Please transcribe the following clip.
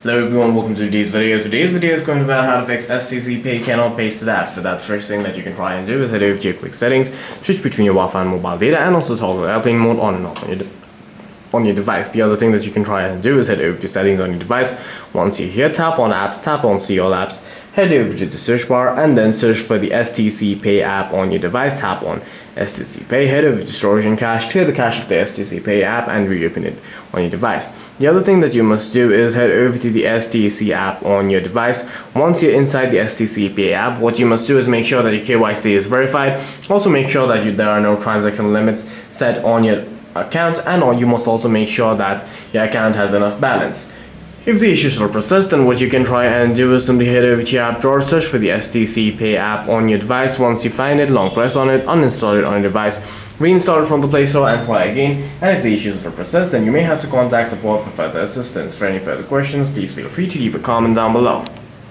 Hello everyone, welcome to today's video. Today's video is going to be about how to fix STC Pay SADAD. For that, first thing that you can try and do is head over to your quick settings, switch between your Wi-Fi and mobile data, and also toggle airplane mode on and off on your device. The other thing that you can try and do is head over to settings on your device. Once you're here, tap on apps, tap on see all apps, head over to the search bar and then search for the STC Pay app on your device. Tap on STC Pay, head over to storage and cache, clear the cache of the STC Pay app and reopen it on your device. The other thing that you must do is head over to the STC app on your device. Once you're inside the STC Pay app, what you must do is make sure that your KYC is verified. Also make sure that there are no transaction limits set on your account, and you must also make sure that your account has enough balance. If the issues are persist, then what you can try and do is simply head over to your app drawer, search for the STC Pay app on your device. Once you find it, long press on it, uninstall it on your device, reinstall it from the Play Store and try again. And if the issues are persist, then you may have to contact support for further assistance. For any further questions, please feel free to leave a comment down below.